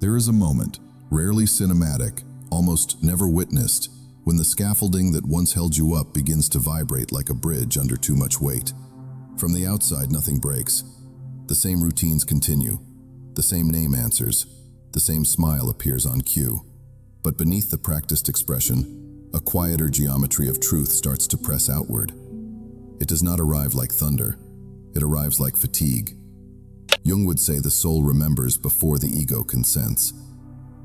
There is a moment, rarely cinematic, almost never witnessed, when the scaffolding that once held you up begins to vibrate like a bridge under too much weight. From the outside, nothing breaks. The same routines continue. The same name answers. The same smile appears on cue. But beneath the practiced expression, a quieter geometry of truth starts to press outward. It does not arrive like thunder. It arrives like fatigue. Jung would say the soul remembers before the ego consents.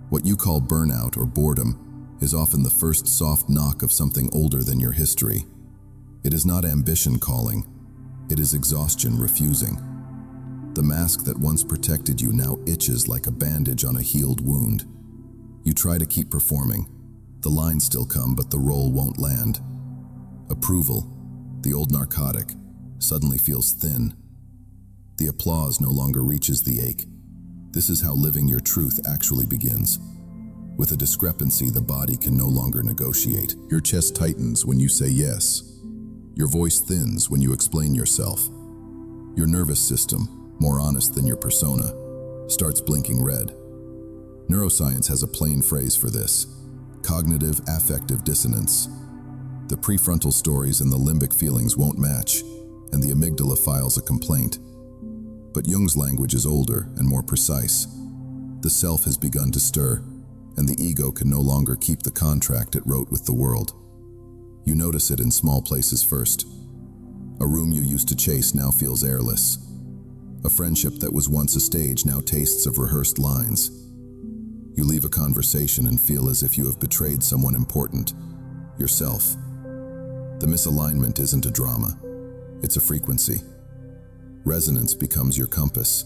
What you call burnout or boredom is often the first soft knock of something older than your history. It is not ambition calling. It is exhaustion refusing. The mask that once protected you now itches like a bandage on a healed wound. You try to keep performing. The lines still come, but the role won't land. Approval, the old narcotic, suddenly feels thin. The applause no longer reaches the ache. This is how living your truth actually begins. With a discrepancy the body can no longer negotiate. Your chest tightens when you say yes. Your voice thins when you explain yourself. Your nervous system, more honest than your persona, starts blinking red. Neuroscience has a plain phrase for this: cognitive affective dissonance. The prefrontal stories and the limbic feelings won't match, and the amygdala files a complaint. But Jung's language is older and more precise. The self has begun to stir, and the ego can no longer keep the contract it wrote with the world. You notice it in small places first. A room you used to chase now feels airless. A friendship that was once a stage now tastes of rehearsed lines. You leave a conversation and feel as if you have betrayed someone important, yourself. The misalignment isn't a drama, it's a frequency. Resonance becomes your compass.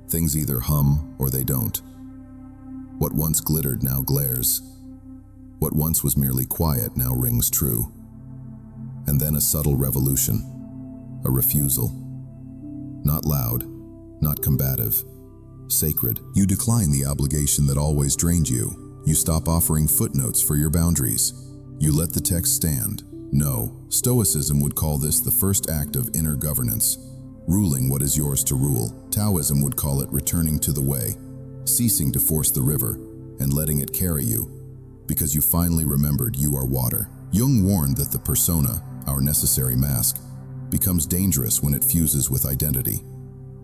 Things either hum or they don't. What once glittered now glares. What once was merely quiet now rings true. And then a subtle revolution, a refusal. Not loud, not combative, sacred. You decline the obligation that always drained you. You stop offering footnotes for your boundaries. You let the text stand. No, Stoicism would call this the first act of inner governance, ruling what is yours to rule. Taoism would call it returning to the way, ceasing to force the river and letting it carry you, because you finally remembered you are water. Jung warned that the persona, our necessary mask, becomes dangerous when it fuses with identity.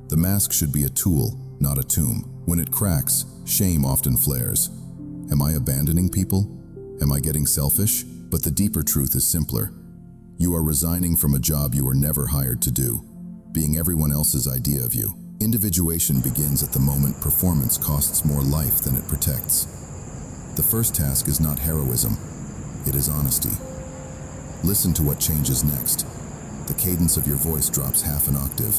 The mask should be a tool, not a tomb. When it cracks, shame often flares. Am I abandoning people? Am I getting selfish? But the deeper truth is simpler. You are resigning from a job you were never hired to do, being everyone else's idea of you. Individuation begins at the moment performance costs more life than it protects. The first task is not heroism, it is honesty. Listen to what changes next. The cadence of your voice drops half an octave,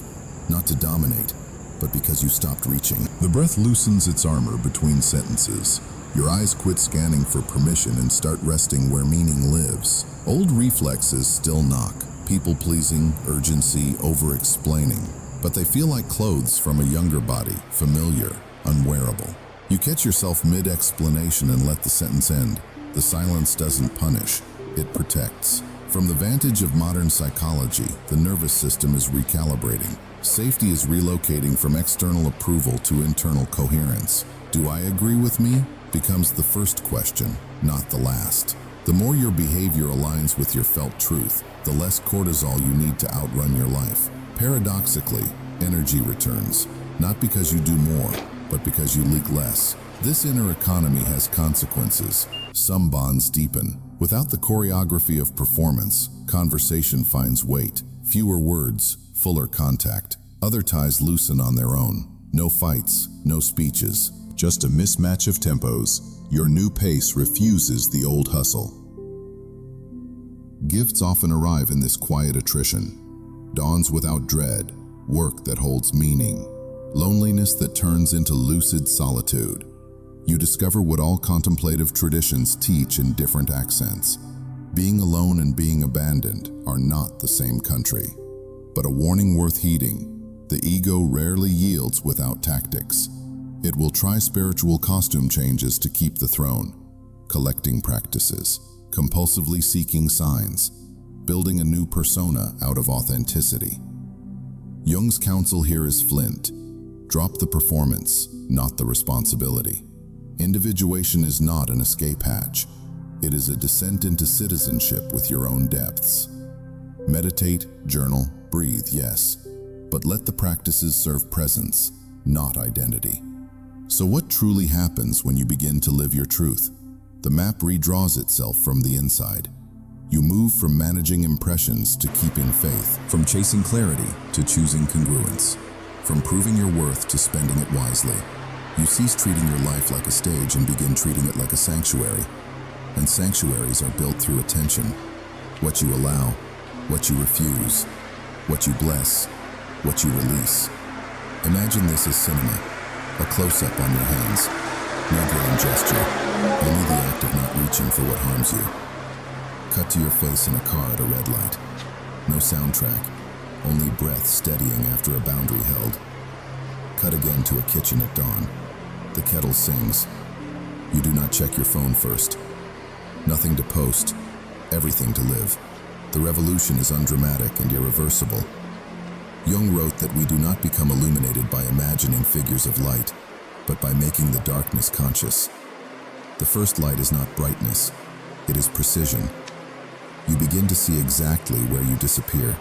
not to dominate, but because you stopped reaching. The breath loosens its armor between sentences. Your eyes quit scanning for permission and start resting where meaning lives. Old reflexes still knock. People-pleasing, urgency, over-explaining. But they feel like clothes from a younger body, familiar, unwearable. You catch yourself mid-explanation and let the sentence end. The silence doesn't punish, it protects. From the vantage of modern psychology, the nervous system is recalibrating. Safety is relocating from external approval to internal coherence. Do I agree with me? Becomes the first question, not the last. The more your behavior aligns with your felt truth, the less cortisol you need to outrun your life. Paradoxically, energy returns, not because you do more, but because you leak less. This inner economy has consequences. Some bonds deepen. Without the choreography of performance, conversation finds weight. Fewer words, fuller contact. Other ties loosen on their own. No fights, no speeches. Just a mismatch of tempos. Your new pace refuses the old hustle. Gifts often arrive in this quiet attrition. Dawns without dread, work that holds meaning, loneliness that turns into lucid solitude. You discover what all contemplative traditions teach in different accents. Being alone and being abandoned are not the same country. But a warning worth heeding: the ego rarely yields without tactics. It will try spiritual costume changes to keep the throne, collecting practices, compulsively seeking signs, building a new persona out of authenticity. Jung's counsel here is flint. Drop the performance, not the responsibility. Individuation is not an escape hatch. It is a descent into citizenship with your own depths. Meditate, journal, breathe, yes, but let the practices serve presence, not identity. So what truly happens when you begin to live your truth? The map redraws itself from the inside. You move from managing impressions to keeping faith, from chasing clarity to choosing congruence, from proving your worth to spending it wisely. You cease treating your life like a stage and begin treating it like a sanctuary. And sanctuaries are built through attention. What you allow, what you refuse, what you bless, what you release. Imagine this as cinema, a close-up on your hands. No grand gesture, only the act of not reaching for what harms you. Cut to your face in a car at a red light. No soundtrack, only breath steadying after a boundary held. Cut again to a kitchen at dawn. The kettle sings. You do not check your phone first. Nothing to post, everything to live. The revolution is undramatic and irreversible. Jung wrote that we do not become illuminated by imagining figures of light, but by making the darkness conscious. The first light is not brightness, it is precision. You begin to see exactly where you disappear.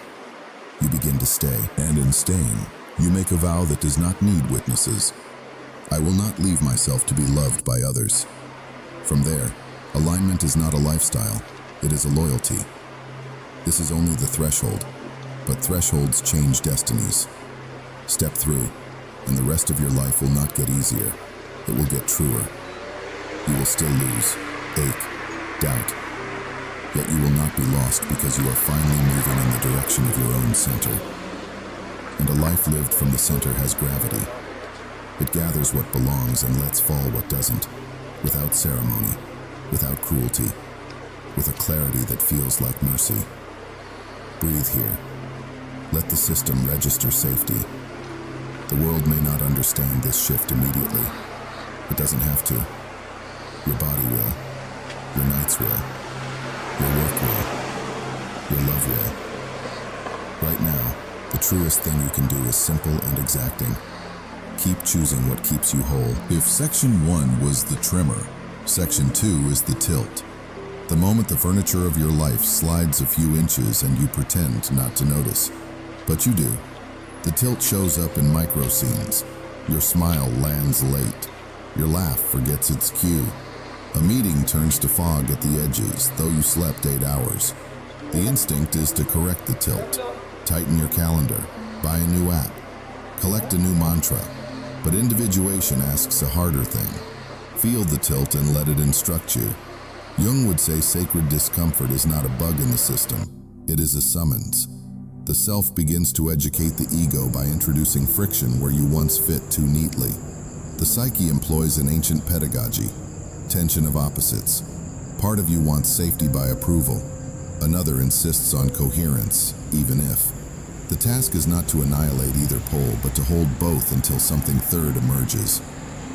You begin to stay, and in staying, you make a vow that does not need witnesses. I will not leave myself to be loved by others. From there, alignment is not a lifestyle, it is a loyalty. This is only the threshold, but thresholds change destinies. Step through, and the rest of your life will not get easier. It will get truer. You will still lose, ache, doubt. Yet you will not be lost because you are finally moving in the direction of your own center. And a life lived from the center has gravity. It gathers what belongs and lets fall what doesn't, without ceremony, without cruelty, with a clarity that feels like mercy. Breathe here. Let the system register safety. The world may not understand this shift immediately. It doesn't have to. Your body will. Your nights will. Your work will. Your love will. Right now, the truest thing you can do is simple and exacting. Keep choosing what keeps you whole. If Section 1 was the trimmer, Section 2 is the tilt. The moment the furniture of your life slides a few inches and you pretend not to notice. But you do. The tilt shows up in micro scenes. Your smile lands late. Your laugh forgets its cue. A meeting turns to fog at the edges, though you slept 8 hours. The instinct is to correct the tilt. Tighten your calendar. Buy a new app. Collect a new mantra. But individuation asks a harder thing. Feel the tilt and let it instruct you. Jung would say sacred discomfort is not a bug in the system. It is a summons. The self begins to educate the ego by introducing friction where you once fit too neatly. The psyche employs an ancient pedagogy, tension of opposites. Part of you wants safety by approval. Another insists on coherence, even if. The task is not to annihilate either pole, but to hold both until something third emerges.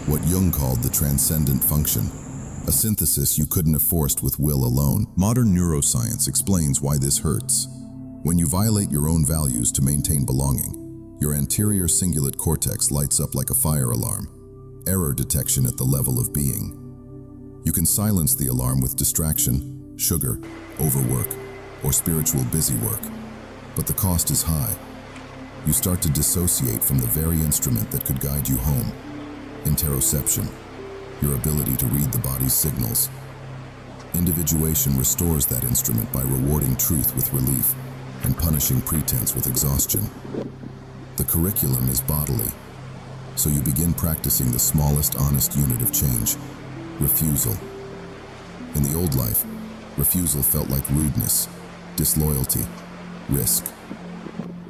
What Jung called the transcendent function. A synthesis you couldn't have forced with will alone. Modern neuroscience explains why this hurts. When you violate your own values to maintain belonging, your anterior cingulate cortex lights up like a fire alarm. Error detection at the level of being. You can silence the alarm with distraction, sugar, overwork, or spiritual busy work. But the cost is high. You start to dissociate from the very instrument that could guide you home. Interoception, your ability to read the body's signals. Individuation restores that instrument by rewarding truth with relief and punishing pretense with exhaustion. The curriculum is bodily, so you begin practicing the smallest honest unit of change, refusal. In the old life, refusal felt like rudeness, disloyalty, risk.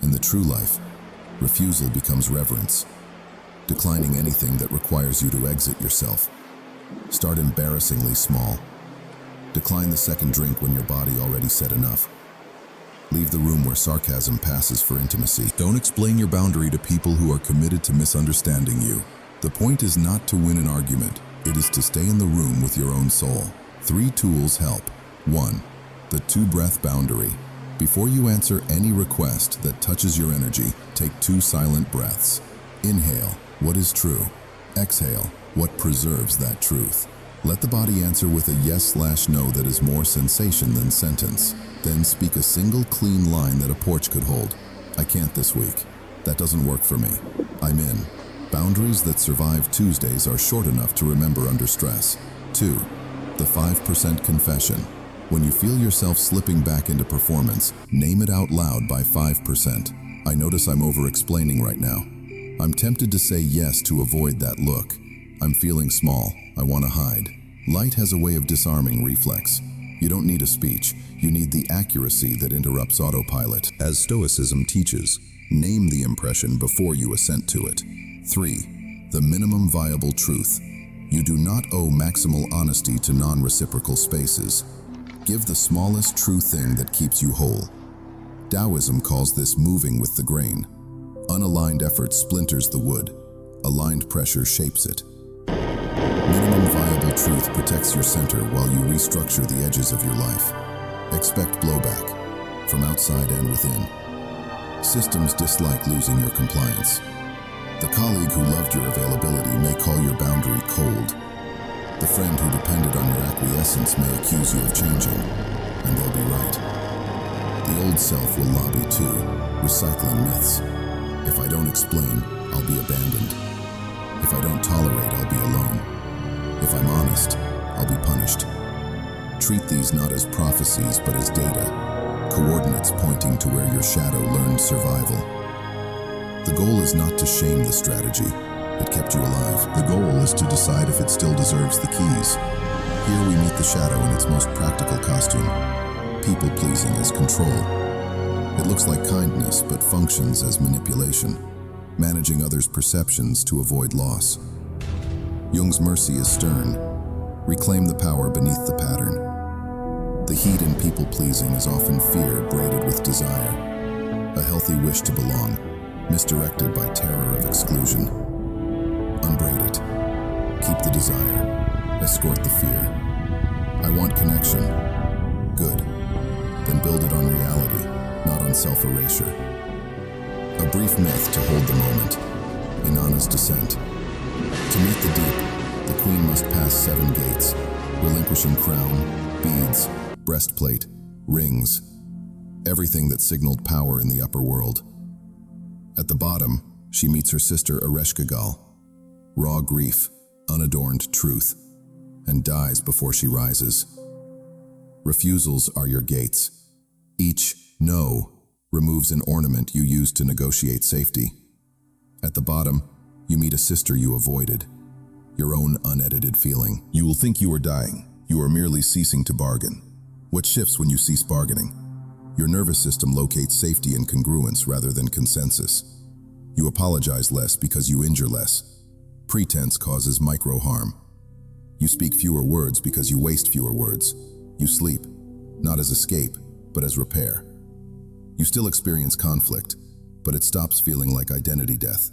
In the true life, refusal becomes reverence, declining anything that requires you to exit yourself. Start embarrassingly small. Decline the second drink when your body already said enough. Leave the room where sarcasm passes for intimacy. Don't explain your boundary to people who are committed to misunderstanding you. The point is not to win an argument. It is to stay in the room with your own soul. 3 tools help. 1. The 2-breath boundary. Before you answer any request that touches your energy, take 2 silent breaths. Inhale, What is true? Exhale. What preserves that truth? Let the body answer with a yes/no that is more sensation than sentence. Then speak a single clean line that a porch could hold. I can't this week. That doesn't work for me. I'm in. Boundaries that survive Tuesdays are short enough to remember under stress. 2. The 5% confession. When you feel yourself slipping back into performance, name it out loud by 5%. I notice I'm over-explaining right now. I'm tempted to say yes to avoid that look. I'm feeling small. I want to hide. Light has a way of disarming reflex. You don't need a speech. You need the accuracy that interrupts autopilot. As Stoicism teaches, name the impression before you assent to it. 3. The minimum viable truth. You do not owe maximal honesty to non-reciprocal spaces. Give the smallest true thing that keeps you whole. Taoism calls this moving with the grain. Unaligned effort splinters the wood. Aligned pressure shapes it. Minimum viable truth protects your center while you restructure the edges of your life. Expect blowback, from outside and within. Systems dislike losing your compliance. The colleague who loved your availability may call your boundary cold. The friend who depended on your acquiescence may accuse you of changing, and they'll be right. The old self will lobby too, recycling myths. If I don't explain, I'll be abandoned. If I don't tolerate, I'll be alone. If I'm honest, I'll be punished. Treat these not as prophecies, but as data, coordinates pointing to where your shadow learned survival. The goal is not to shame the strategy. It kept you alive. The goal is to decide if it still deserves the keys. Here we meet the shadow in its most practical costume. People-pleasing as control. It looks like kindness, but functions as manipulation, managing others' perceptions to avoid loss. Jung's mercy is stern. Reclaim the power beneath the pattern. The heat in people-pleasing is often fear braided with desire, a healthy wish to belong, misdirected by terror of exclusion. Unbraid it. Keep the desire. Escort the fear. I want connection. Good. Then build it on reality, not on self-erasure. A brief myth to hold the moment. Inanna's descent. To meet the deep, the queen must pass 7 gates, relinquishing crown, beads, breastplate, rings, everything that signaled power in the upper world. At the bottom, she meets her sister Ereshkigal, raw grief, unadorned truth, and dies before she rises. Refusals are your gates. Each no removes an ornament you used to negotiate safety. At the bottom, you meet a sister you avoided, your own unedited feeling. You will think you are dying. You are merely ceasing to bargain. What shifts when you cease bargaining? Your nervous system locates safety in congruence rather than consensus. You apologize less because you injure less. Pretense causes micro-harm. You speak fewer words because you waste fewer words. You sleep, not as escape, but as repair. You still experience conflict, but it stops feeling like identity death.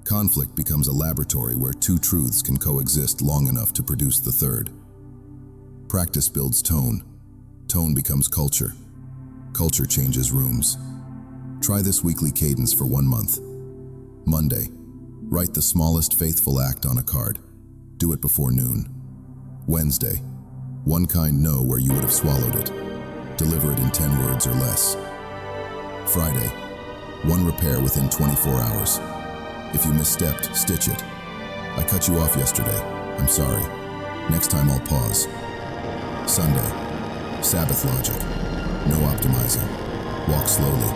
Conflict becomes a laboratory where 2 truths can coexist long enough to produce the third. Practice builds tone. Tone becomes culture. Culture changes rooms. Try this weekly cadence for 1 month. Monday, write the smallest faithful act on a card. Do it before noon. Wednesday, 1 kind no where you would have swallowed it. Deliver it in 10 words or less. Friday, 1 repair within 24 hours. If you misstepped, stitch it. I cut you off yesterday. I'm sorry. Next time I'll pause. Sunday, Sabbath logic. No optimizing. Walk slowly.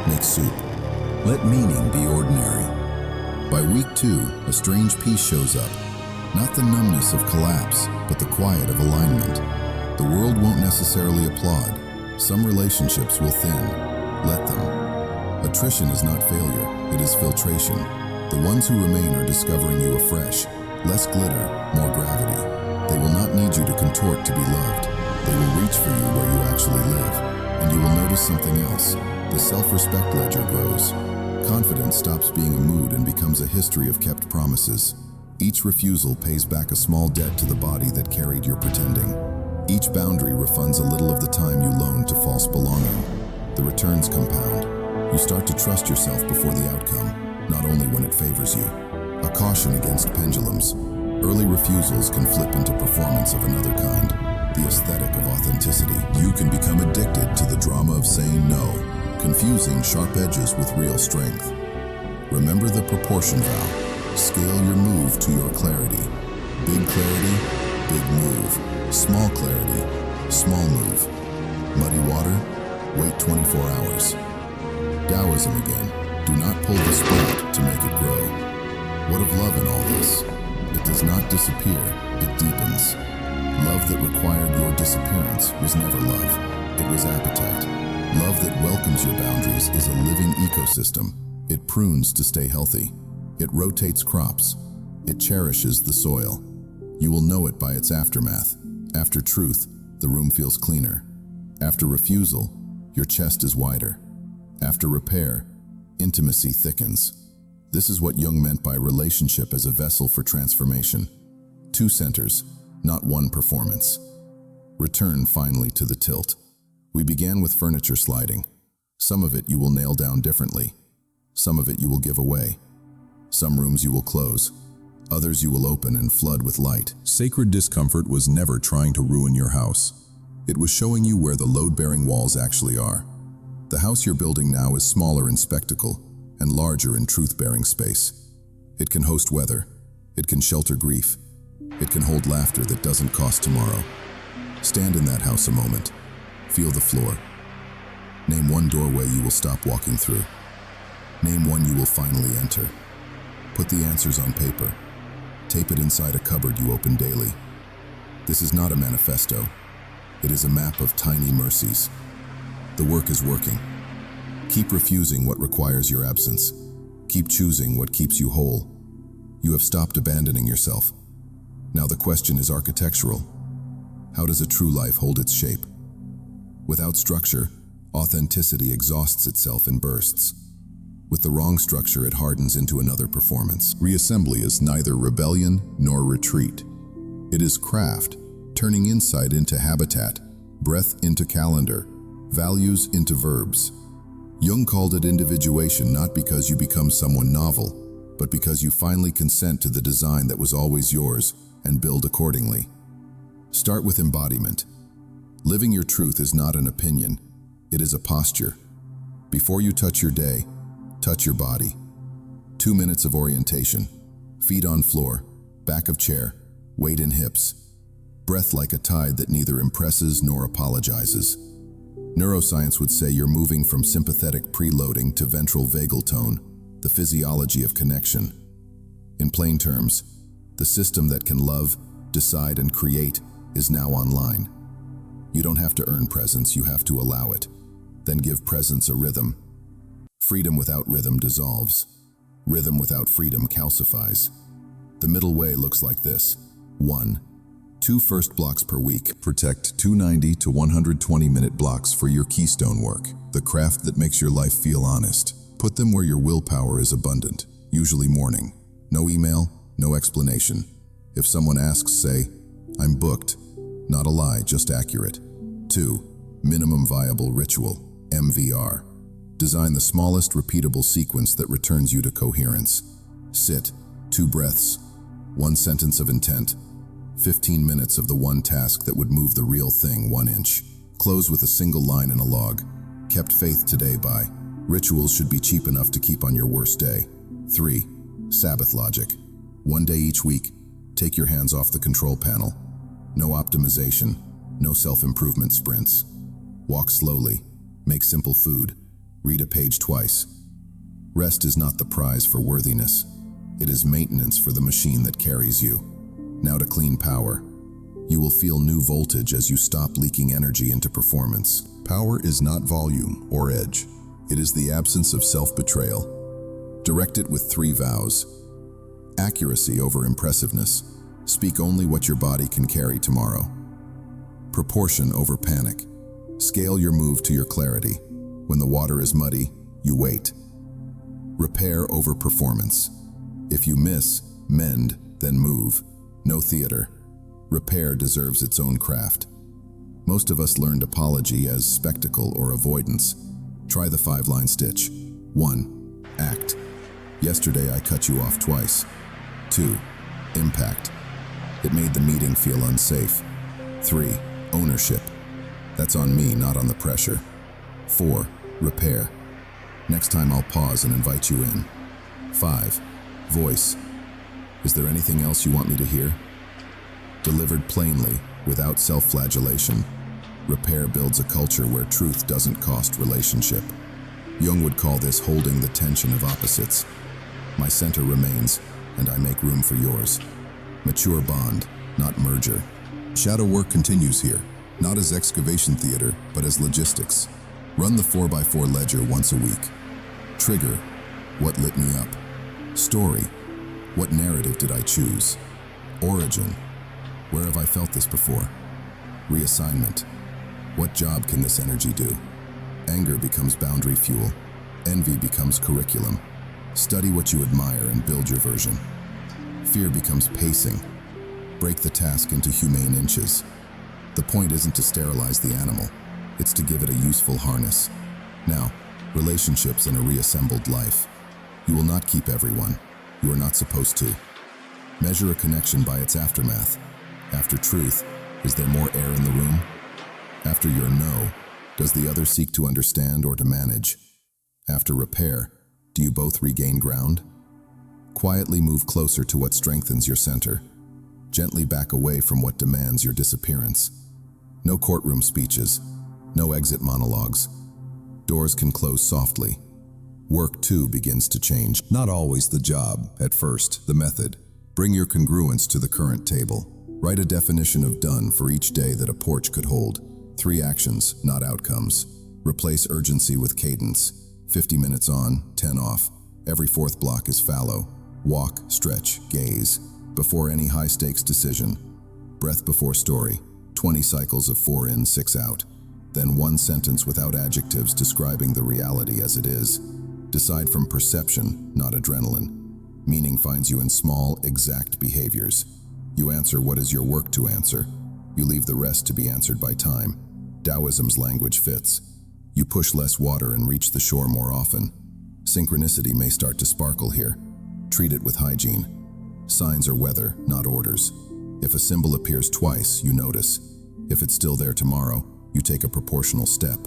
Make soup. Let meaning be ordinary. By week 2, a strange peace shows up. Not the numbness of collapse, but the quiet of alignment. The world won't necessarily applaud. Some relationships will thin. Let them. Attrition is not failure, it is filtration. The ones who remain are discovering you afresh. Less glitter, more gravity. They will not need you to contort to be loved. They will reach for you where you actually live. And you will notice something else. The self-respect ledger grows. Confidence stops being a mood and becomes a history of kept promises. Each refusal pays back a small debt to the body that carried your pretending. Each boundary refunds a little of the time you loaned to false belonging. The returns compound. You start to trust yourself before the outcome, not only when it favors you. A caution against pendulums. Early refusals can flip into performance of another kind, the aesthetic of authenticity. You can become addicted to the drama of saying no, confusing sharp edges with real strength. Remember the proportion vow. Scale your move to your clarity. Big clarity, big move. Small clarity, small move. Muddy water, wait 24 hours. Taoism again. Do not pull the sprout to make it grow. What of love in all this? It does not disappear, it deepens. Love that required your disappearance was never love. It was appetite. Love that welcomes your boundaries is a living ecosystem. It prunes to stay healthy. It rotates crops. It cherishes the soil. You will know it by its aftermath. After truth, the room feels cleaner. After refusal, your chest is wider. After repair, intimacy thickens. This is what Jung meant by relationship as a vessel for transformation. Two centers, not one performance. Return finally to the tilt. We began with furniture sliding. Some of it you will nail down differently. Some of it you will give away. Some rooms you will close. Others you will open and flood with light. Sacred discomfort was never trying to ruin your house. It was showing you where the load-bearing walls actually are. The house you're building now is smaller in spectacle and larger in truth-bearing space. It can host weather. It can shelter grief. It can hold laughter that doesn't cost tomorrow. Stand in that house a moment. Feel the floor. Name one doorway you will stop walking through. Name one you will finally enter. Put the answers on paper. Tape it inside a cupboard you open daily. This is not a manifesto. It is a map of tiny mercies. The work is working. Keep refusing what requires your absence. Keep choosing what keeps you whole. You have stopped abandoning yourself. Now the question is architectural. How does a true life hold its shape? Without structure, authenticity exhausts itself in bursts. With the wrong structure, it hardens into another performance. Reassembly is neither rebellion nor retreat. It is craft, turning insight into habitat, breath into calendar, values into verbs. Jung called it individuation not because you become someone novel, but because you finally consent to the design that was always yours and build accordingly. Start with embodiment. Living your truth is not an opinion, it is a posture. Before you touch your day, touch your body. 2 minutes of orientation. Feet on floor, back of chair, weight in hips. Breath like a tide that neither impresses nor apologizes. Neuroscience would say you're moving from sympathetic preloading to ventral vagal tone, the physiology of connection. In plain terms, the system that can love, decide, and create is now online. You don't have to earn presence, you have to allow it. Then give presence a rhythm. Freedom without rhythm dissolves. Rhythm without freedom calcifies. The middle way looks like this. 1. 2 first blocks per week. Protect 290 to 120-minute blocks for your keystone work, the craft that makes your life feel honest. Put them where your willpower is abundant, usually morning. No email, no explanation. If someone asks, say, "I'm booked." Not a lie, just accurate. 2. Minimum viable ritual, MVR. Design the smallest repeatable sequence that returns you to coherence. Sit, 2 breaths, 1 sentence of intent, 15 minutes of the one task that would move the real thing 1 inch. Close with a single line in a log. Kept faith today by. Rituals should be cheap enough to keep on your worst day. 3. Sabbath logic. 1 day each week, take your hands off the control panel. No optimization, no self-improvement sprints. Walk slowly, make simple food, read a page twice. Rest is not the prize for worthiness. It is maintenance for the machine that carries you. Now to clean power. You will feel new voltage as you stop leaking energy into performance. Power is not volume or edge. It is the absence of self-betrayal. Direct it with 3 vows. Accuracy over impressiveness. Speak only what your body can carry tomorrow. Proportion over panic. Scale your move to your clarity. When the water is muddy, you wait. Repair over performance. If you miss, mend, then move. No theater. Repair deserves its own craft. Most of us learned apology as spectacle or avoidance. Try the 5-line stitch. 1. Act. Yesterday I cut you off twice. 2. Impact. It made the meeting feel unsafe. 3. Ownership. That's on me, not on the pressure. 4. Repair. Next time I'll pause and invite you in. 5. Voice. Is there anything else you want me to hear? Delivered plainly, without self-flagellation. Repair builds a culture where truth doesn't cost relationship. Jung would call this holding the tension of opposites. My center remains, and I make room for yours. Mature bond, not merger. Shadow work continues here, not as excavation theater, but as logistics. Run the 4x4 ledger once a week. Trigger, what lit me up? Story, what narrative did I choose? Origin, where have I felt this before? Reassignment, what job can this energy do? Anger becomes boundary fuel. Envy becomes curriculum. Study what you admire and build your version. Fear becomes pacing. Break the task into humane inches. The point isn't to sterilize the animal, it's to give it a useful harness. Now, relationships in a reassembled life. You will not keep everyone. You are not supposed to. Measure a connection by its aftermath. After truth, is there more air in the room? After your no, does the other seek to understand or to manage? After repair, do you both regain ground? Quietly move closer to what strengthens your center. Gently back away from what demands your disappearance. No courtroom speeches, no exit monologues. Doors can close softly. Work too begins to change. Not always the job, at first, the method. Bring your congruence to the current table. Write a definition of done for each day that a porch could hold. 3 actions, not outcomes. Replace urgency with cadence. 50 minutes on, 10 off. Every 4th block is fallow. Walk, stretch, gaze. Before any high-stakes decision. Breath before story. 20 cycles of 4 in, 6 out. Then 1 sentence without adjectives describing the reality as it is. Decide from perception, not adrenaline. Meaning finds you in small, exact behaviors. You answer what is your work to answer. You leave the rest to be answered by time. Taoism's language fits. You push less water and reach the shore more often. Synchronicity may start to sparkle here. Treat it with hygiene. Signs are weather, not orders. If a symbol appears twice, you notice. If it's still there tomorrow, you take a proportional step.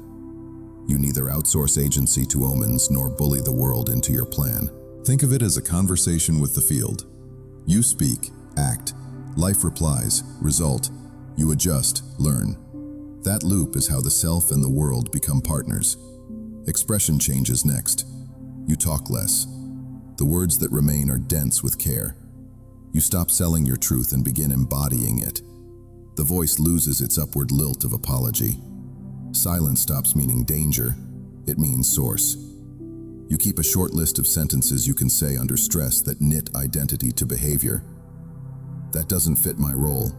You neither outsource agency to omens nor bully the world into your plan. Think of it as a conversation with the field. You speak, act. Life replies, result. You adjust, learn. That loop is how the self and the world become partners. Expression changes next. You talk less. The words that remain are dense with care. You stop selling your truth and begin embodying it. The voice loses its upward lilt of apology. Silence stops meaning danger. It means source. You keep a short list of sentences you can say under stress that knit identity to behavior. That doesn't fit my role.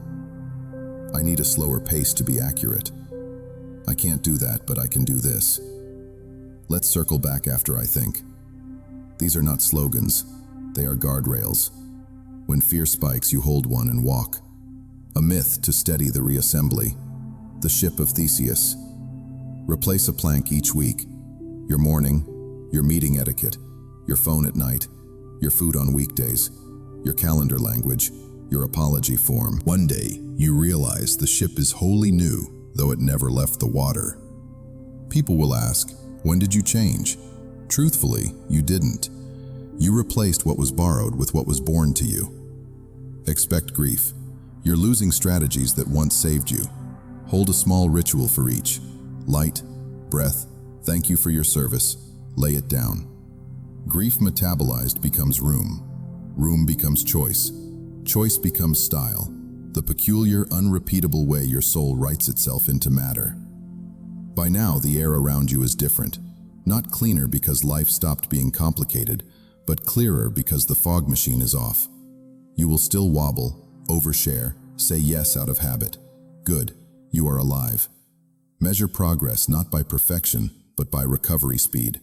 I need a slower pace to be accurate. I can't do that, but I can do this. Let's circle back after I think. These are not slogans. They are guardrails. When fear spikes, you hold one and walk. A myth to steady the reassembly. The ship of Theseus. Replace a plank each week. Your morning, your meeting etiquette, your phone at night, your food on weekdays, your calendar language, your apology form. One day, you realize the ship is wholly new, though it never left the water. People will ask, when did you change? Truthfully, you didn't. You replaced what was borrowed with what was born to you. Expect grief. You're losing strategies that once saved you. Hold a small ritual for each. Light, breath, thank you for your service. Lay it down. Grief metabolized becomes room. Room becomes choice. Choice becomes style. The peculiar, unrepeatable way your soul writes itself into matter. By now, the air around you is different. Not cleaner because life stopped being complicated, but clearer because the fog machine is off. You will still wobble, overshare, say yes out of habit. Good, you are alive. Measure progress not by perfection, but by recovery speed.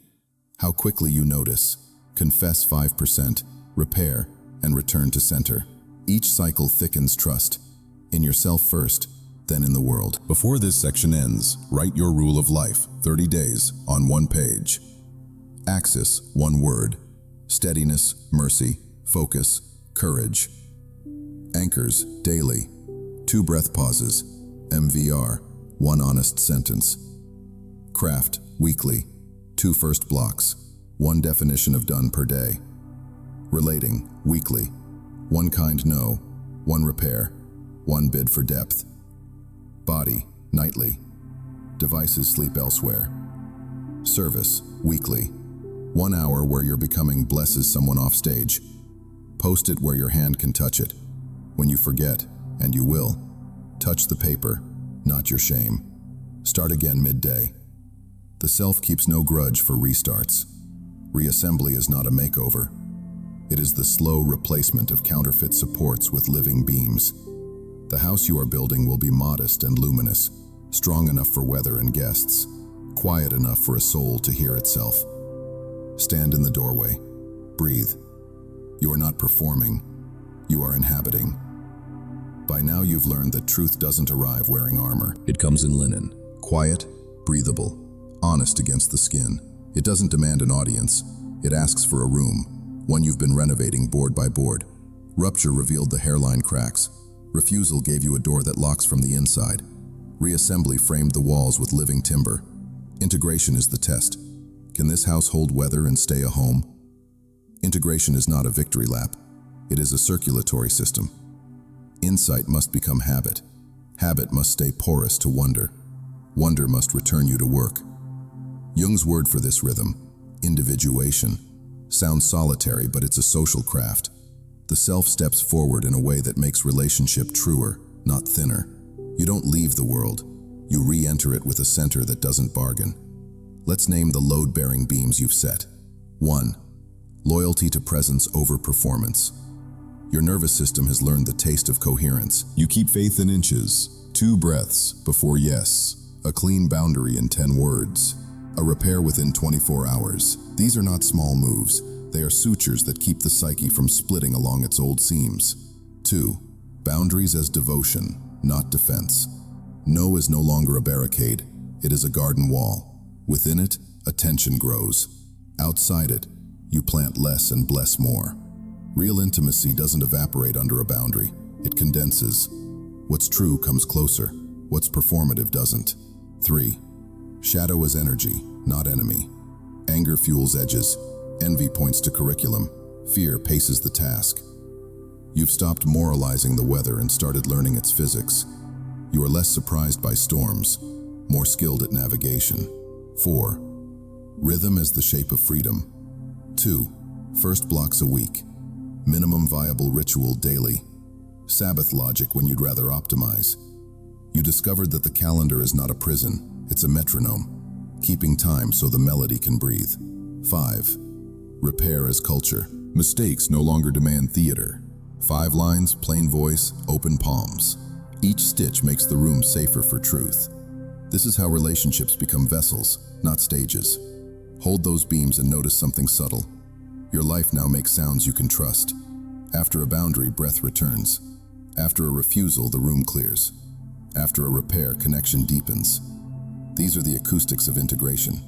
How quickly you notice. Confess 5%, repair, and return to center. Each cycle thickens trust. In yourself first, then in the world. Before this section ends, write your rule of life, 30 days, on 1 page. Axis, 1 word. Steadiness, mercy, focus, Courage. Anchors, daily. 2 breath pauses. MVR, 1 honest sentence. Craft, weekly. 2 first blocks. 1 definition of done per day. Relating, weekly. 1 kind no. 1 repair. 1 bid for depth. Body, nightly. Devices sleep elsewhere. Service, weekly. 1 hour where your becoming blesses someone off stage. Post it where your hand can touch it. When you forget, and you will, touch the paper, not your shame. Start again midday. The self keeps no grudge for restarts. Reassembly is not a makeover. It is the slow replacement of counterfeit supports with living beams. The house you are building will be modest and luminous, strong enough for weather and guests, quiet enough for a soul to hear itself. Stand in the doorway. Breathe. You are not performing. You are inhabiting. By now you've learned that truth doesn't arrive wearing armor. It comes in linen, quiet, breathable, honest against the skin. It doesn't demand an audience. It asks for a room, one you've been renovating board by board. Rupture revealed the hairline cracks. Refusal gave you a door that locks from the inside. Reassembly framed the walls with living timber. Integration is the test. Can this house hold weather and stay a home? Integration is not a victory lap. It is a circulatory system. Insight must become habit. Habit must stay porous to wonder. Wonder must return you to work. Jung's word for this rhythm, individuation, sounds solitary, but it's a social craft. The self steps forward in a way that makes relationship truer, not thinner. You don't leave the world. You re-enter it with a center that doesn't bargain. Let's name the load-bearing beams you've set. 1. Loyalty to presence over performance. Your nervous system has learned the taste of coherence. You keep faith in inches, 2 breaths before yes, a clean boundary in 10 words, a repair within 24 hours. These are not small moves. They are sutures that keep the psyche from splitting along its old seams. 2. Boundaries as devotion, not defense. No is no longer a barricade. It is a garden wall. Within it, attention grows. Outside it, you plant less and bless more. Real intimacy doesn't evaporate under a boundary. It condenses. What's true comes closer. What's performative doesn't. 3. Shadow is energy, not enemy. Anger fuels edges. Envy points to curriculum. Fear paces the task. You've stopped moralizing the weather and started learning its physics. You are less surprised by storms, more skilled at navigation. 4. Rhythm as the shape of freedom. 2. First blocks a week. Minimum viable ritual daily. Sabbath logic when you'd rather optimize. You discovered that the calendar is not a prison, it's a metronome, keeping time so the melody can breathe. 5. Repair as culture. Mistakes no longer demand theater. 5 lines, plain voice, open palms. Each stitch makes the room safer for truth. This is how relationships become vessels, not stages. Hold those beams and notice something subtle. Your life now makes sounds you can trust. After a boundary, breath returns. After a refusal, the room clears. After a repair, connection deepens. These are the acoustics of integration.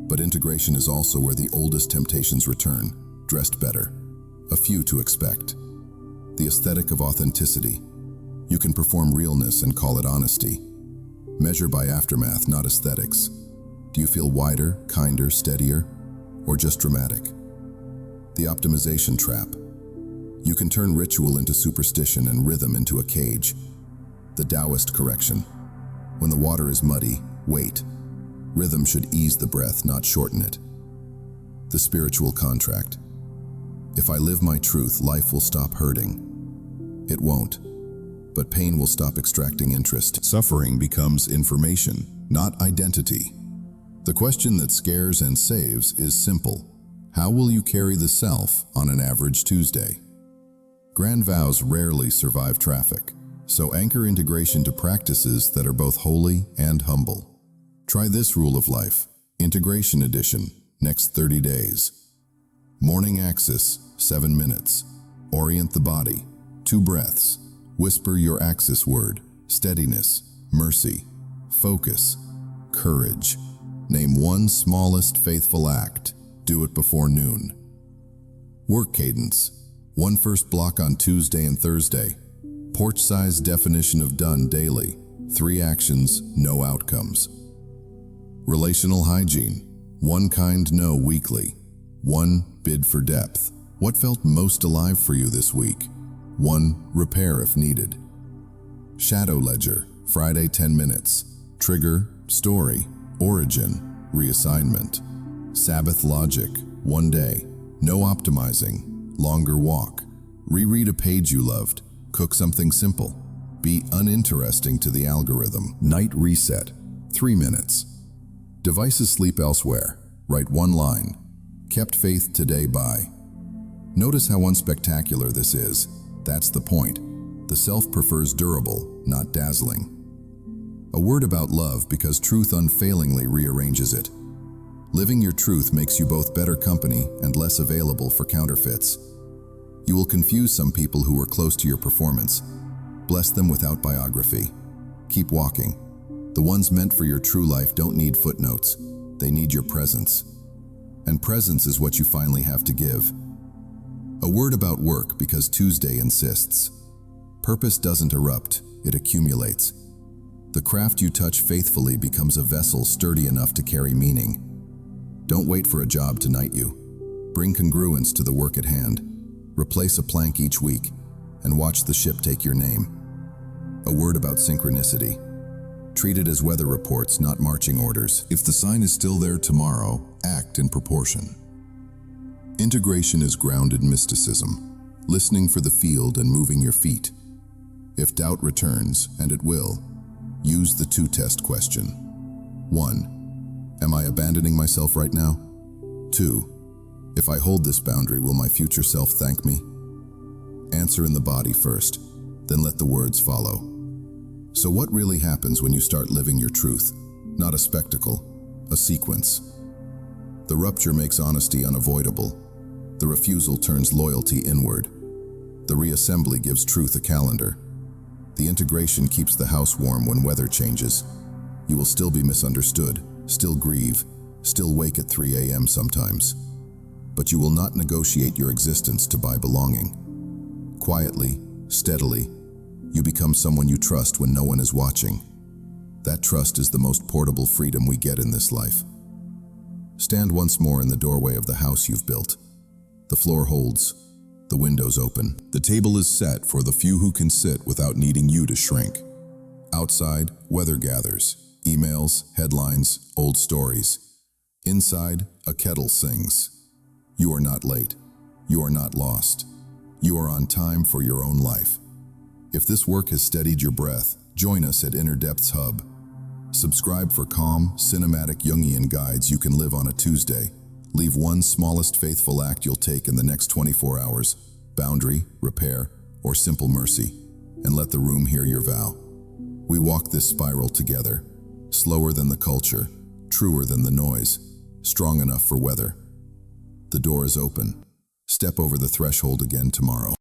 But integration is also where the oldest temptations return, dressed better. A few to expect. The aesthetic of authenticity. You can perform realness and call it honesty. Measure by aftermath, not aesthetics. Do you feel wider, kinder, steadier, or just dramatic? The optimization trap. You can turn ritual into superstition and rhythm into a cage. The Taoist correction. When the water is muddy, wait. Rhythm should ease the breath, not shorten it. The spiritual contract. If I live my truth, life will stop hurting. It won't, but pain will stop extracting interest. Suffering becomes information, not identity. The question that scares and saves is simple. How will you carry the self on an average Tuesday? Grand vows rarely survive traffic, so anchor integration to practices that are both holy and humble. Try this rule of life, Integration Edition, next 30 days. Morning axis, 7 minutes. Orient the body, 2 breaths. Whisper your axis word, steadiness, mercy, focus, courage. Name one smallest faithful act. Do it before noon. Work cadence, One first block on Tuesday and Thursday. Porch-sized definition of done daily. 3 actions, no outcomes. Relational hygiene. 1 kind no weekly. 1 bid for depth. What felt most alive for you this week? 1 repair if needed. Shadow ledger. Friday 10 minutes. Trigger, story, origin, reassignment. Sabbath logic. 1 day. No optimizing. Longer walk. Reread a page you loved. Cook something simple. Be uninteresting to the algorithm. Night reset. 3 minutes. Devices sleep elsewhere. Write 1 line. Kept faith today by. Notice how unspectacular this is. That's the point. The self prefers durable, not dazzling. A word about love because truth unfailingly rearranges it. Living your truth makes you both better company and less available for counterfeits. You will confuse some people who are close to your performance. Bless them without biography. Keep walking. The ones meant for your true life don't need footnotes. They need your presence. And presence is what you finally have to give. A word about work because Tuesday insists. Purpose doesn't erupt, it accumulates. The craft you touch faithfully becomes a vessel sturdy enough to carry meaning. Don't wait for a job to knight you. Bring congruence to the work at hand. Replace a plank each week and watch the ship take your name. A word about synchronicity. Treat it as weather reports, not marching orders. If the sign is still there tomorrow, act in proportion. Integration is grounded mysticism, listening for the field and moving your feet. If doubt returns, and it will, use the 2-test question. 1. Am I abandoning myself right now? 2. If I hold this boundary, will my future self thank me? Answer in the body first, then let the words follow. So what really happens when you start living your truth? Not a spectacle, a sequence. The rupture makes honesty unavoidable. The refusal turns loyalty inward. The reassembly gives truth a calendar. The integration keeps the house warm when weather changes. You will still be misunderstood, still grieve, still wake at 3 a.m. sometimes. But you will not negotiate your existence to buy belonging. Quietly, steadily, you become someone you trust when no one is watching. That trust is the most portable freedom we get in this life. Stand once more in the doorway of the house you've built. The floor holds, the windows open. The table is set for the few who can sit without needing you to shrink. Outside, weather gathers, emails, headlines, old stories. Inside, a kettle sings. You are not late. You are not lost. You are on time for your own life. If this work has steadied your breath, join us at Inner Depths Hub. Subscribe for calm, cinematic Jungian guides you can live on a Tuesday. Leave one smallest faithful act you'll take in the next 24 hours, boundary, repair, or simple mercy, and let the room hear your vow. We walk this spiral together, slower than the culture, truer than the noise, strong enough for weather. The door is open. Step over the threshold again tomorrow.